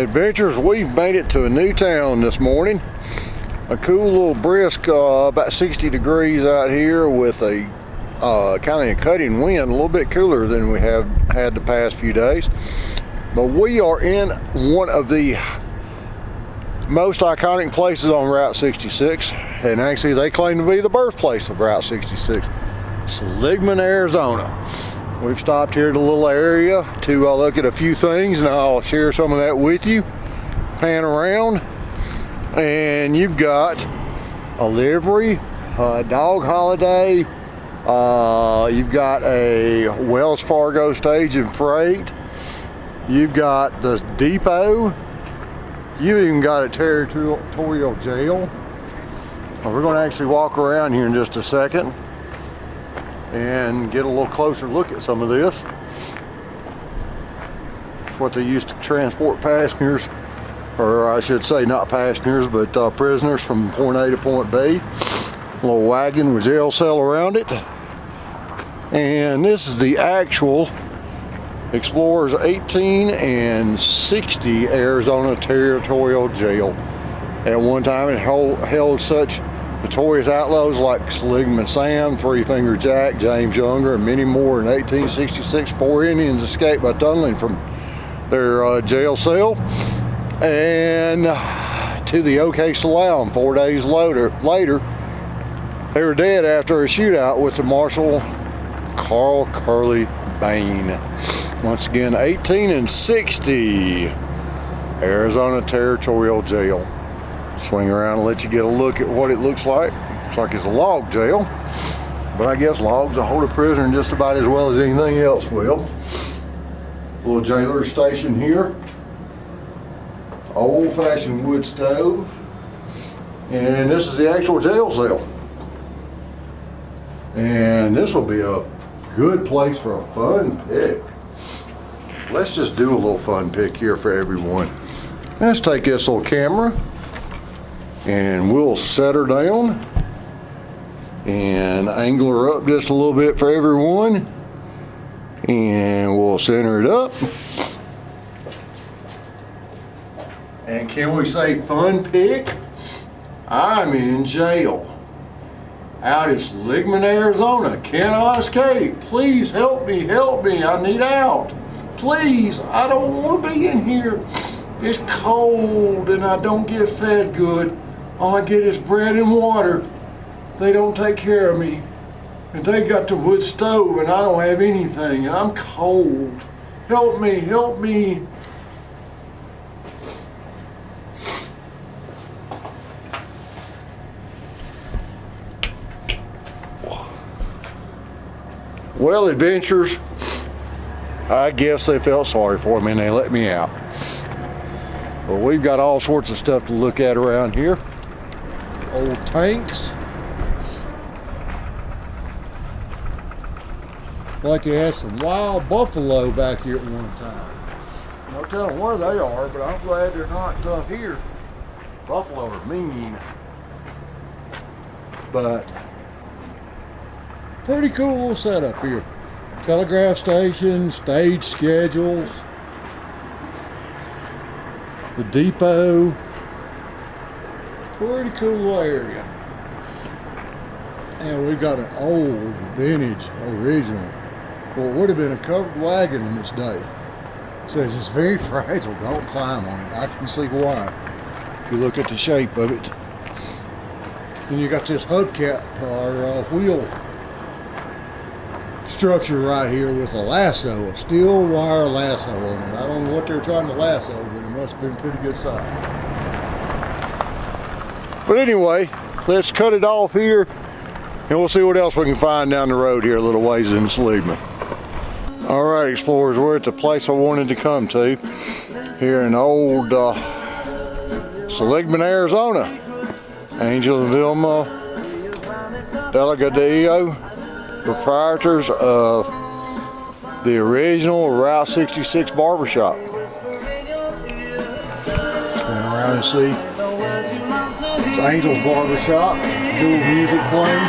Adventures, we've made it to a new town this morning. A cool little brisk, about 60 degrees out here with a kind of a cutting wind, a little bit cooler than we have had the past few days. But we are in one of the most iconic places on Route 66, and actually they claim to be the birthplace of Route 66, Seligman, Arizona. We've stopped here at a little area to look at a few things, and I'll share some of that with you. Pan around, and you've got a livery, a dog holiday, you've got a Wells Fargo stage and freight, you've got the depot, you even got a territorial jail. We're going to actually walk around here in just a second and get a little closer look at some of this. It's what they used to transport passengers, or I should say not passengers, but prisoners from point A to point B. A little wagon with jail cell around it. And this is the actual Explorers 18 and 60 Arizona Territorial Jail. At one time it held such notorious outlaws like Seligman Sam, Three Finger Jack, James Younger, and many more. In 1866, 4 Indians escaped by tunneling from their jail cell and to the OK Saloon. 4 days later, they were dead after a shootout with the Marshal Carl Curly Bain. Once again, 18 and 60 Arizona Territorial Jail. Swing around and let you get a look at what it looks like. Looks like it's a log jail, but I guess logs will hold a prisoner just about as well as anything else will. Little jailer's station here. Old-fashioned wood stove. And this is the actual jail cell. And this will be a good place for a fun pick. Let's just do a little fun pick here for everyone. Let's take this little camera and we'll set her down and angle her up just a little bit for everyone, and we'll center it up. And can we say fun pick? I'm in jail out in Seligman, Arizona. Can I escape? Please help me, I need out. Please, I don't want to be in here. It's cold and I don't get fed good. All I get is bread and water. They don't take care of me. And they got the wood stove and I don't have anything and I'm cold. Help me, help me. Well, adventurers, I guess they felt sorry for me and they let me out. Well, we've got all sorts of stuff to look at around here. Old tanks. Like they had some wild buffalo back here at one time. No telling where they are, but I'm glad they're not here. Buffalo are mean. But pretty cool little setup here. Telegraph station, stage schedules, the depot. Pretty cool little area. And we've got an old vintage original. Well, it would have been a covered wagon in its day. It says it's very fragile, don't climb on it. I can see why if you look at the shape of it. Then you got this hubcap or wheel structure right here with a lasso, a steel wire lasso on it. I don't know what they're trying to lasso, but it must have been pretty good size. But anyway, let's cut it off here and we'll see what else we can find down the road here a little ways in Seligman. All right, explorers, we're at the place I wanted to come to here in old Seligman, Arizona. Angel and Vilma Delgadillo, proprietors of the original Route 66 barbershop. Turn around and see. It's Angel's barbershop, dual music playing.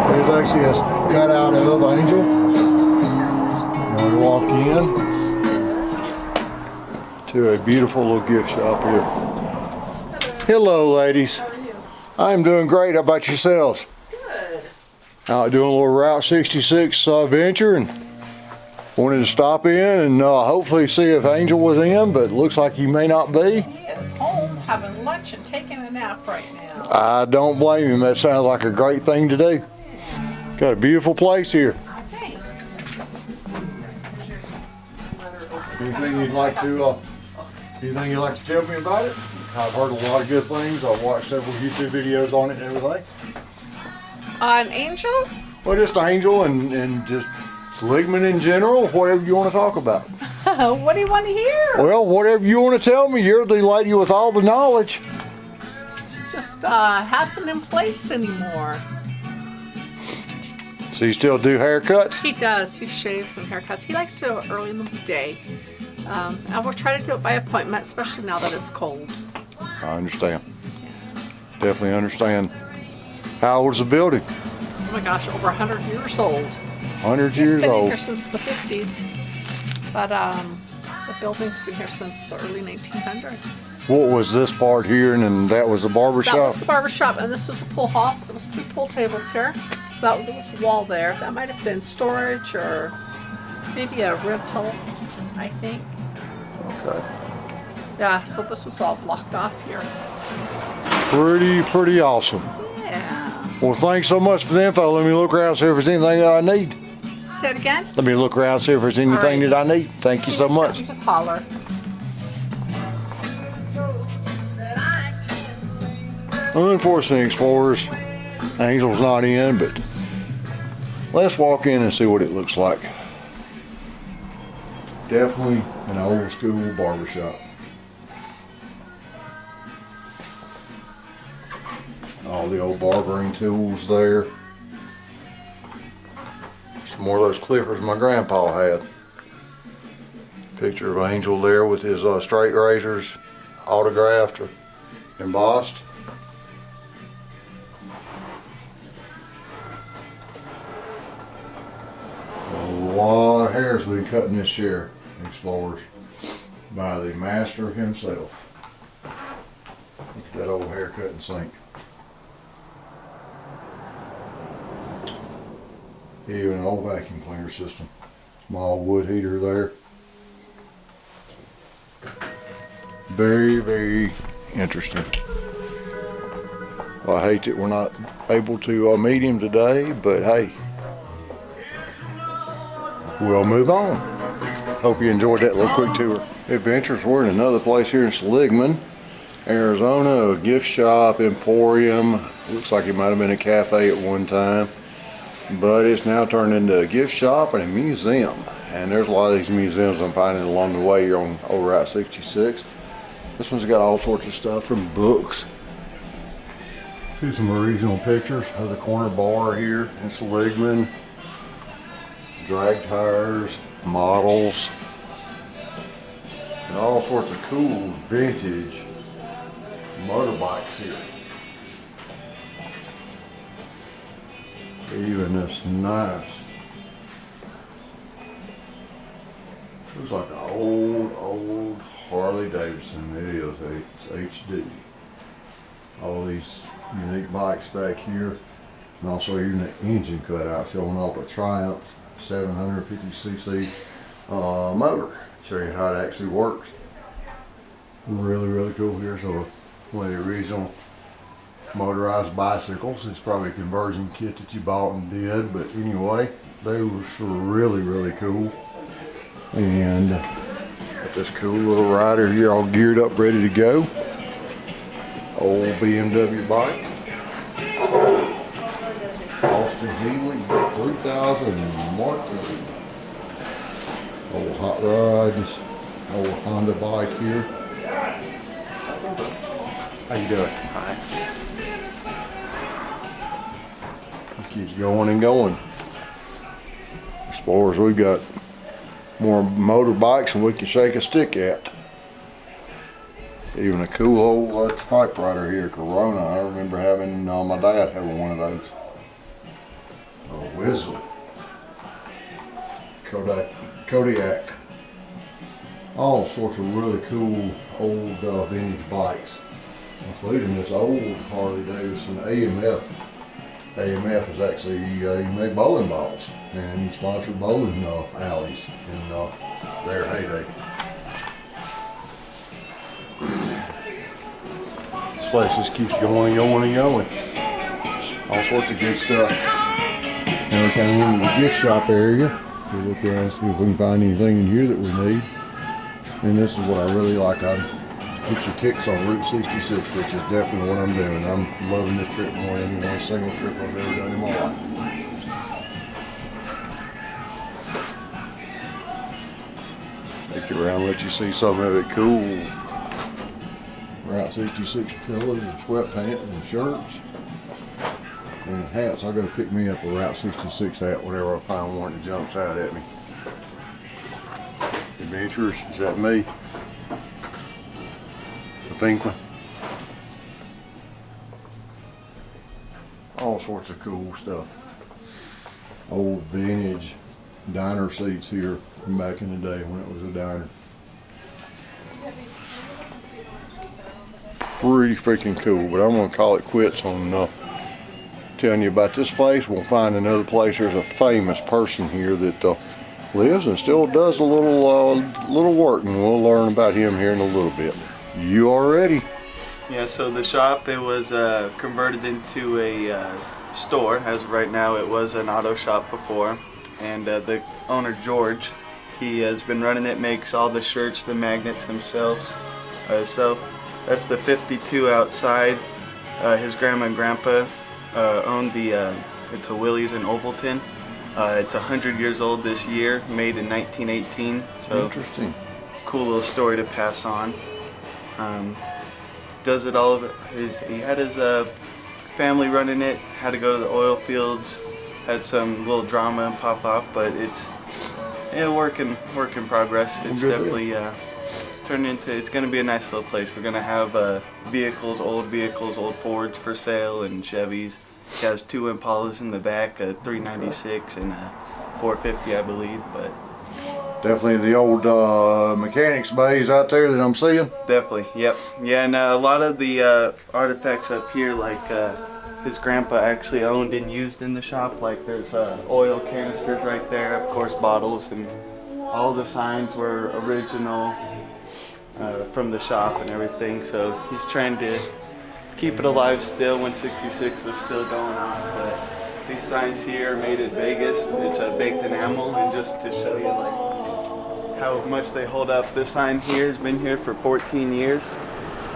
There's actually a cutout of Angel. When we walk in, to a beautiful little gift shop here. Hello, ladies. How are you? I'm doing great. How about yourselves? Good. Out doing a little Route 66 venture, and wanted to stop in and hopefully see if Angel was in, but looks like he may not be. He is home having lunch and taking a nap right now. I don't blame him. That sounds like a great thing to do. Got a beautiful place here. Thanks. Anything you'd like to tell me about it? I've heard a lot of good things. I've watched several YouTube videos on it and everything. On Angel? Well, just Angel and just Seligman in general, whatever you want to talk about. What do you want to hear? Well, whatever you want to tell me. You're the lady with all the knowledge. It's just happening in place anymore. So you still do haircuts? He does. He shaves and haircuts. He likes to do it early in the day. I will try to do it by appointment, especially now that it's cold. I understand. Definitely understand. How old is the building? Oh my gosh, over 100 years old. 100 years It's been old. here since the 50s, but the building's been here since the early 1900s. What was this part here, and then that was the barber That shop? was the barber shop, and this was a pool hall. There was 3 pool tables here. There was a wall there. That might have been storage or maybe a rental, I think. Okay. Yeah, so this was all blocked off here. Pretty awesome. Yeah. Well, thanks so much for the info. Let me look around, see if there's anything that I need. Say it again? Let me look around, see if there's anything right. that I need. Thank you so much. Just holler. Unfortunately, Explorers, Angel's not in, but let's walk in and see what it looks like. Definitely an old school barbershop. All the old barbering tools there. Some more of those clippers my grandpa had. Picture of Angel there with his straight razors, autographed or embossed. A lot of hair's been cut in this chair, Explorers, by the master himself. Look at that old haircut and sink. Even an old vacuum cleaner system. Small wood heater there. Very interesting. Well, I hate that we're not able to meet him today, but hey, we'll move on. Hope you enjoyed that little quick tour. Adventures, we're in another place here in Seligman, Arizona, a gift shop, emporium. Looks like it might have been a cafe at one time, but it's now turned into a gift shop and a museum. And there's a lot of these museums I'm finding along the way here on Route 66. This one's got all sorts of stuff from books. Here's some original pictures of the corner bar here in Seligman. Drag tires, models, and all sorts of cool vintage motorbikes here. Even this nice, looks like an old Harley Davidson. It is, it's HD. All these unique bikes back here, and also even the engine cut out showing off a Triumph 750cc motor, showing you how it actually works. Really cool here. So one of the original motorized bicycles. It's probably a conversion kit that you bought and did, but anyway, they were really cool. And got this cool little rider here all geared up, ready to go. Old BMW bike. Austin Healey 3000 Mark III. Old hot rods. Old Honda bike here. How you doing? Hi. Just keeps going and going. Explorers, we've got more motorbikes than we can shake a stick at. Even a cool old typewriter here, Corona. I remember having, my dad having one of those. A Whistler. Kodiak. all sorts of really cool old vintage bikes, including this old Harley Davidson AMF. AMF is actually, he made bowling balls, and he sponsored bowling alleys in their heyday. This place just keeps going and going and going. All sorts of good stuff. Now we're kind of into the gift shop area. We'll look around and see if we can find anything in here that we need. And this is what I really like. I get your kicks on Route 66, which is definitely what I'm doing. I'm loving this trip more than any one single trip I've ever done in my life. Take you around, let you see some of it cool. Route 66 pillows and sweatpants and shirts and hats. I'll go pick me up a Route 66 hat, whatever I find one that jumps out at me. Adventurers, is that me? The pink one. All sorts of cool stuff. Old vintage diner seats here from back in the day when it was a diner. Pretty freaking cool, but I'm gonna call it quits on telling you about this place. We'll find another place. There's a famous person here that lives and still does a little work, and we'll learn about him here in a little bit. You all ready? Yeah, so the shop, it was converted into a store. As of right now, it was an auto shop before, and the owner, George, he has been running it, makes all the shirts, the magnets himself. So that's the 52 outside. His grandma and grandpa owned the, it's a Willys in Ovalton. It's 100 years old this year, made in 1918. So interesting. Cool little story to pass on. Does it all of it. He had his family running it, had to go to the oil fields, had some little drama and pop off, but it's work in progress. It's definitely turned into, it's going to be a nice little place. We're going to have old vehicles, old Fords for sale and Chevys. He has 2 Impalas in the back, a 396 and a 450, I believe. But definitely the old mechanics bays out there that I'm seeing. Definitely, yep. Yeah, and a lot of the artifacts up here, like his grandpa actually owned and used in the shop. Like there's oil canisters right there, of course bottles, and all the signs were original from the shop and everything. So he's trying to keep it alive still when 66 was still going on. But these signs here are made in Vegas. It's a baked enamel, and just to show you like how much they hold up. This sign here has been here for 14 years,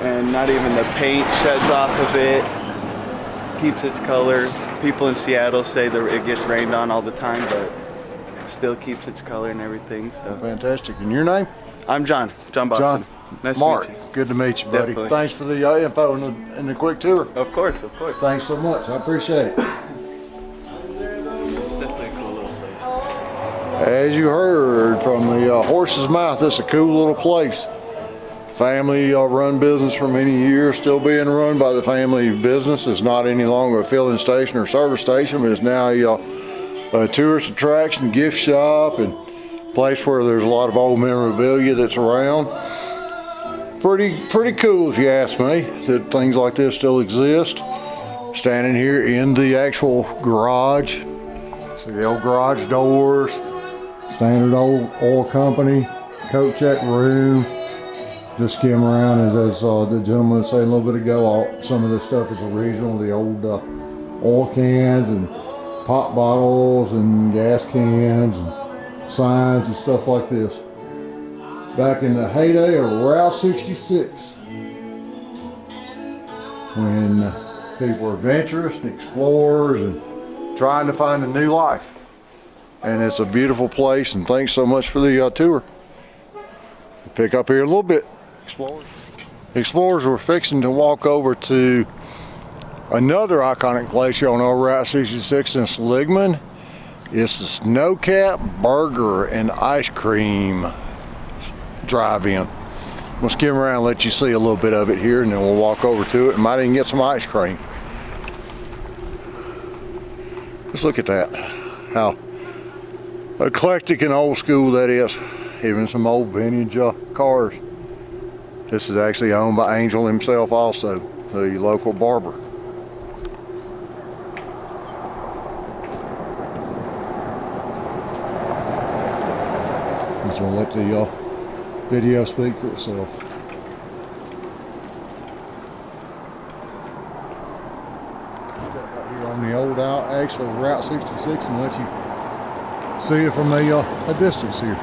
and not even the paint sheds off of it. Keeps its color. People in Seattle say that it gets rained on all the time, but it still keeps its color and everything. So fantastic. And your name? I'm John Boston. John. Nice Mark, to meet you. good to meet you, buddy. Definitely. Thanks for the info and the quick tour. Of course. Thanks so much. I appreciate it. Definitely a cool little place. As you heard from the horse's mouth, it's a cool little place. Family run business for many years, still being run by the family business. It's not any longer a filling station or service station, but it's now a tourist attraction, gift shop, and place where there's a lot of old memorabilia that's around. Pretty cool, if you ask me, that things like this still exist. Standing here in the actual garage. See the old garage doors, standard old oil company, coat check room. Just skim around, as the gentleman was saying a little bit ago, some of this stuff is original. The old oil cans and pop bottles and gas cans and signs and stuff like this. Back in the heyday of Route 66, when people were adventurous and explorers and trying to find a new life. And it's a beautiful place, and thanks so much for the tour. Pick up here a little bit. Explorers were fixing to walk over to another iconic place here on old Route 66 in Seligman. It's the Snowcap Burger and Ice Cream Drive-In. We'll skim around and let you see a little bit of it here, and then we'll walk over to it and might even get some ice cream. Just look at that. How eclectic and old school that is. even some old vintage cars. This is actually owned by Angel himself also, the local barber. I'm just gonna let the video speak for itself. Step out here on the old actual Route 66 and let you see it from a distance here.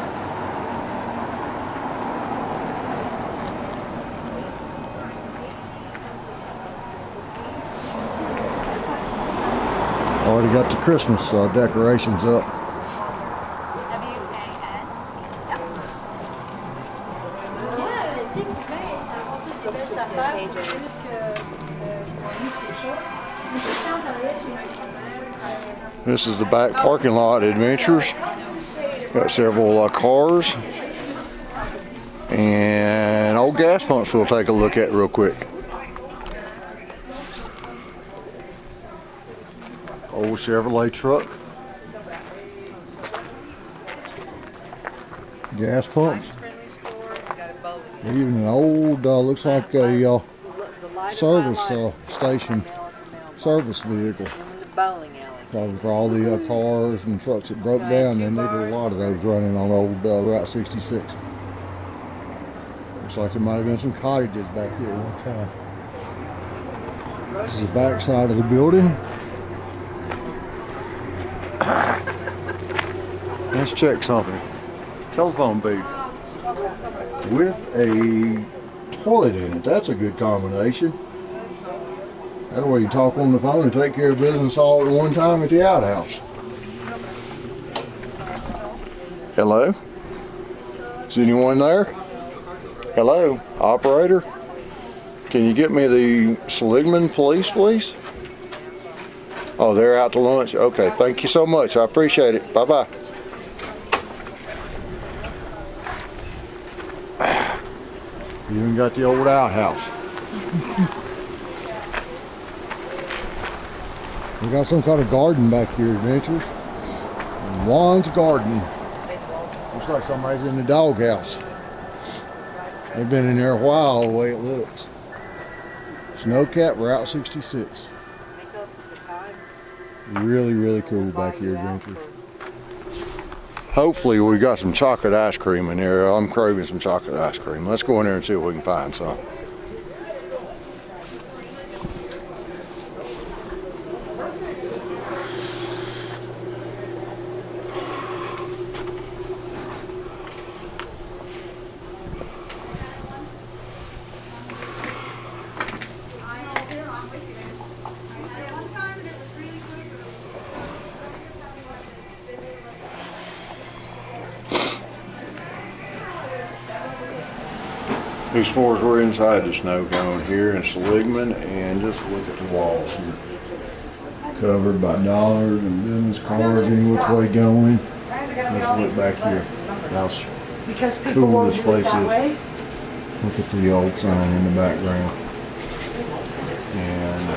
Already got the Christmas decorations up. This is the back parking lot adventures. Got several cars and old gas pumps we'll take a look at real quick. Old Chevrolet truck. Gas pumps. Even an old, looks like a service station, service vehicle. Probably for all the cars and trucks that broke down. They needed a lot of those running on old Route 66. Looks like there might have been some cottages back here at one time. This is the back side of the building. Let's check something. Telephone booth with a toilet in it. That's a good combination. That way you talk on the phone and take care of business all at one time at the outhouse. Hello? Is anyone there? Hello? Operator? Can you get me the Seligman police, please? Oh, they're out to lunch? Okay, thank you so much. I appreciate it. Bye-bye. You even got the old outhouse. We got some kind of garden back here, Adventures. Juan's garden. Looks like somebody's in the doghouse. They've been in there a while the way it looks. Snowcat Route 66. Really, really cool back here, Adventures. Hopefully we got some chocolate ice cream in there. I'm craving some chocolate ice cream. Let's go in there and see if we can find some. These floors were inside the snow cone here in Seligman, and just look at the walls here. Covered by dollars and business cards, any which way going. Let's look back here. How cool this place is. Look at the old sign in the background. And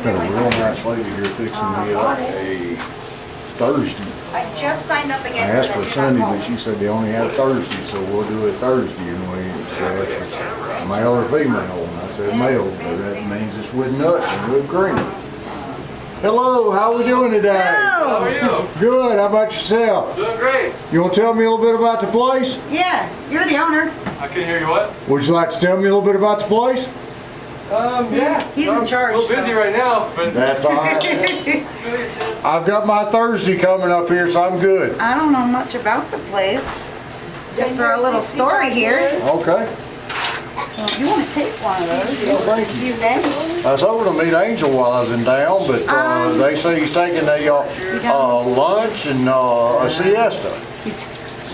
got a real nice lady here fixing me up a Thursday. I just signed up again. I asked for Sunday, but she said they only have Thursday, so we'll do it Thursday. And we said, male or female? And I said male, but that means it's with nuts and whipped cream. Hello, how are we doing today? Hello. How are you? Good, how about yourself? Doing great. You want to tell me a little bit about the place? Yeah, you're the owner. I couldn't hear you what? Would you like to tell me a little bit about the place? Yeah. He's in charge. A little busy right now, but That's all right. I've got my Thursday coming up here, so I'm good. I don't know much about the place, except for a little story here. Okay. Well, if you want to take one of those, Well, thank you. you may. I was hoping to meet Angel while I was in town, but they say he's taking a lunch and a siesta.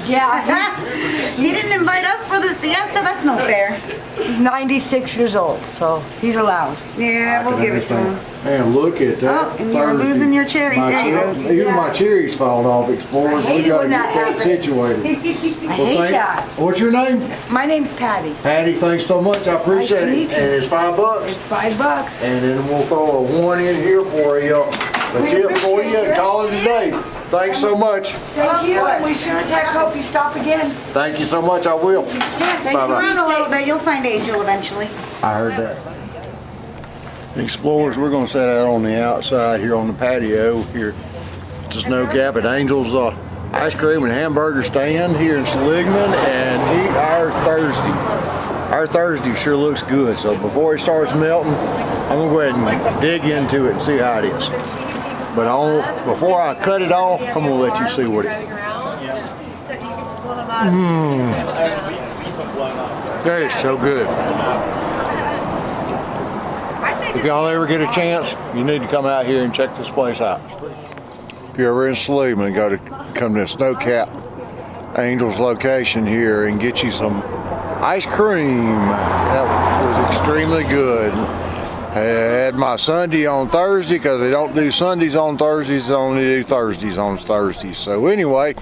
He didn't invite us for the siesta. That's no fair. He's 96 years old, so he's allowed. Yeah, we'll give it to him. Man, look at that. Oh, and you were losing your cherries. There you go. Even my cherries falling off, Explorers. I hate We it gotta when get that that happens. situated. I hate that. What's your name? My name's Patty. Patty, thanks so much. I appreciate Nice to it. meet you. And it's $5. It's $5. And then we'll throw a 1 in here for a That's it for you. Call it a day. Thanks so much. Thank you. We sure as heck hope you stop again. Thank you so much. I will. Yes, take Bye-bye. around a little bit. You'll find Angel eventually. I heard that. Explorers, we're going to set out on the outside here on the patio here at the Snow Cap at Angel's Ice Cream and Hamburger Stand here in Seligman and eat our Thursday. Our Thursday sure looks good, so before it starts melting, I'm going to go ahead and dig into it and see how it is. But before I cut it off, I'm going to let you see what it is. That is so good. If y'all ever get a chance, you need to come out here and check this place out. If you're ever in Seligman, come to Snow Cap Angel's location here and get you some ice cream. That was extremely good. I had my Sunday on Thursday because they don't do Sundays on Thursdays, they only do Thursdays on Thursdays. So anyway,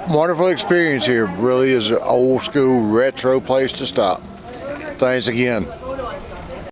wonderful experience here. Really is an old school retro place to stop. Thanks again.